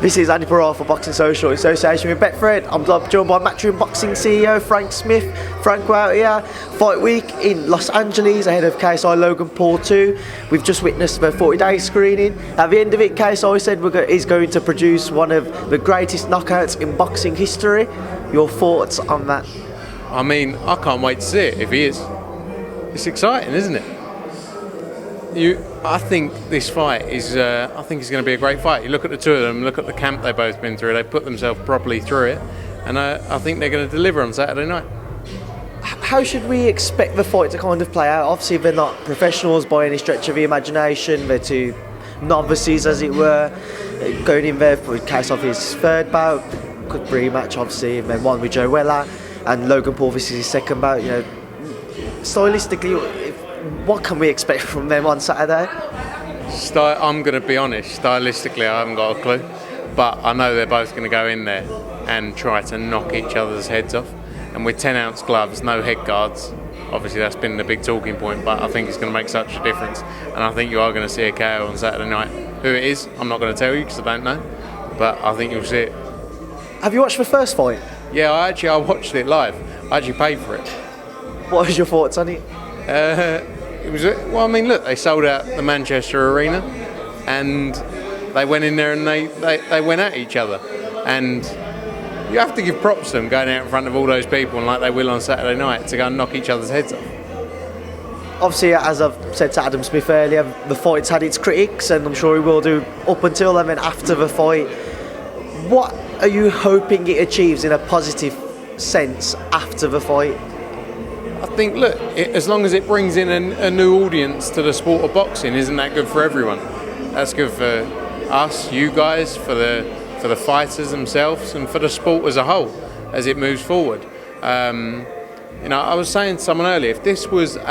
This is Andy Parra for Boxing Social in association with Betfred. I'm joined by Matchroom Boxing CEO Frank Smith. Frank, we're out here, fight week in Los Angeles ahead of Ksi Logan Paul 2. We've just witnessed the 40-day screening. At the end of it, Ksi said he's going to produce one of the greatest knockouts in boxing history. Your thoughts on that? I mean, I can't wait to see it if he is. It's exciting, isn't it? I think this fight is. I think it's going to be a great fight. You look at the two of them. Look at the camp they've both been through. They put themselves properly through it, and I think they're going to deliver on Saturday night. How should we expect the fight to kind of play out? Obviously, they're not professionals by any stretch of the imagination. They're two novices, as it were, going in there for Ksi off his third bout. Good rematch, obviously, and then one with Joe Weller, and Logan Paul. This is his second bout. You know, stylistically, what can we expect from them on Saturday? I'm going to be honest, stylistically I haven't got a clue, but I know they're both going to go in there and try to knock each other's heads off. And with 10-ounce gloves, no head guards, obviously that's been the big talking point, but I think it's going to make such a difference. And I think you are going to see a KO on Saturday night. Who it is, I'm not going to tell you because I don't know, but I think you'll see it. Have you watched the first fight? Yeah, I watched it live. I actually paid for it. What was your thoughts on it? It was well. I mean, look, they sold out the Manchester Arena, and they went in there and they went at each other. And you have to give props to them going out in front of all those people, and like they will on Saturday night, to go and knock each other's heads off. Obviously, as I've said to Adam Smith earlier, the fight's had its critics, and I'm sure he will do up until and then after the fight. What are you hoping it achieves in a positive sense after the fight? I think, look, as long as it brings in a new audience to the sport of boxing, isn't that good for everyone? That's good for us, you guys, for the fighters themselves, and for the sport as a whole as it moves forward. I was saying to someone earlier, if this wasn't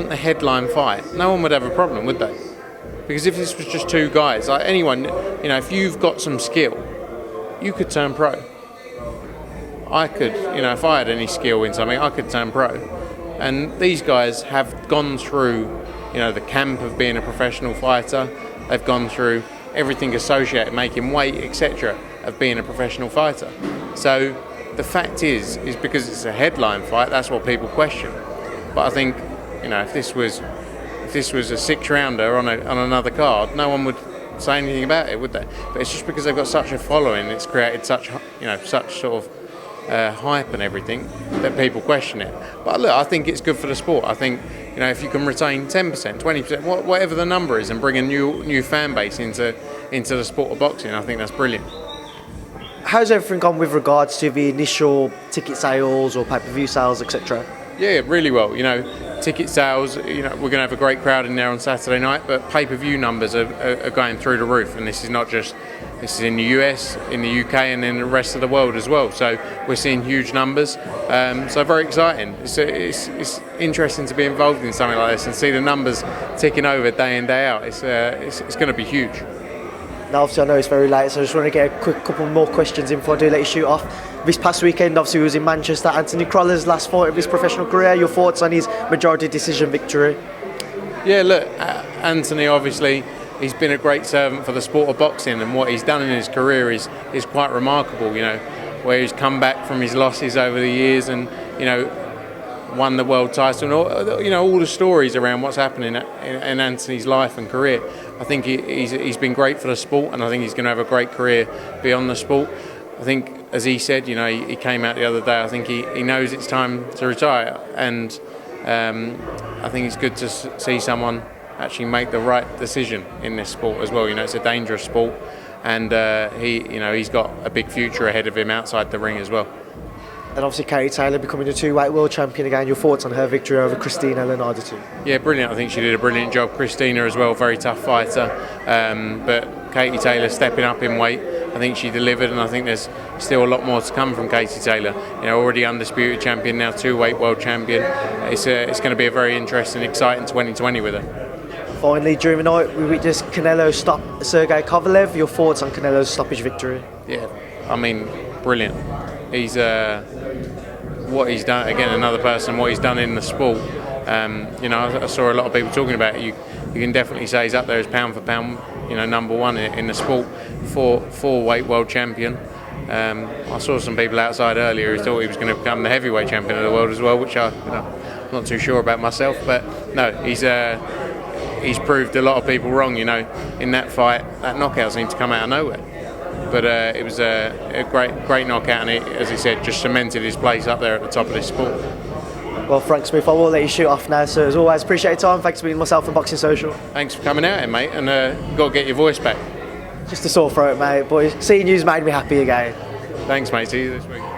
the headline fight, no one would have a problem, would they? Because if this was just two guys, like anyone, if you've got some skill, you could turn pro. I could, if I had any skill in something, I could turn pro. And these guys have gone through, the camp of being a professional fighter. They've gone through everything associated, making weight, etc., of being a professional fighter. So the fact is because it's a headline fight, that's what people question. But I think, if this was a 6-rounder on another card, no one would say anything about it, would they? But it's just because they've got such a following, it's created such sort of hype and everything that people question it. But look, I think it's good for the sport. I think if you can retain 10%, 20%, whatever the number is, and bring a new fan base into the sport of boxing, I think that's brilliant. How's everything gone with regards to the initial ticket sales or pay-per-view sales, etc.? Yeah, really well. Ticket sales, we're going to have a great crowd in there on Saturday night, but pay-per-view numbers are going through the roof, and this is in the US, in the UK, and in the rest of the world as well. So we're seeing huge numbers. So very exciting. It's interesting to be involved in something like this and see the numbers ticking over day in, day out. It's going to be huge. Now, obviously, I know it's very late, so I just want to get a quick couple more questions in before I do let you shoot off. This past weekend, obviously, he was in Manchester. Anthony Croller's last fight of his professional career. Your thoughts on his majority decision victory? Yeah, look, Anthony, obviously, he's been a great servant for the sport of boxing, and what he's done in his career is quite remarkable, where he's come back from his losses over the years and, won the world title, and all the stories around what's happening in Anthony's life and career. I think he's been great for the sport, and I think he's going to have a great career beyond the sport. I think, as he said, he came out the other day, I think he knows it's time to retire, and I think it's good to see someone actually make the right decision in this sport as well. It's a dangerous sport, and he's got a big future ahead of him outside the ring as well. And obviously Katie Taylor becoming a two-weight world champion again. Your thoughts on her victory over Christina Leonardo too? Yeah, brilliant. I think she did a brilliant job. Christina as well, very tough fighter. But Katie Taylor stepping up in weight, I think she delivered, and I think there's still a lot more to come from Katie Taylor. Already undisputed champion, now two-weight world champion. It's going to be a very interesting, exciting 2020 with her. Finally, during the night, we witnessed Canelo stop Sergey Kovalev. Your thoughts on Canelo's stoppage victory? Yeah, I mean, brilliant. He's what he's done, again, another person, what he's done in the sport. I saw a lot of people talking about it. You can definitely say he's up there as pound for pound, number one in the sport, four-weight world champion. I saw some people outside earlier who thought he was going to become the heavyweight champion of the world as well, which I'm not too sure about myself. But no, he's proved a lot of people wrong. In that fight, that knockout seemed to come out of nowhere. But it was a great knockout, and it, as he said, just cemented his place up there at the top of this sport. Well, Frank Smith, I will let you shoot off now. So as always, appreciate your time. Thanks for being myself and Boxing Social. Thanks for coming out here, mate, and you've got to get your voice back. Just a sore throat, mate. Boys, seeing you's made me happy again. Thanks, mate. See you this week.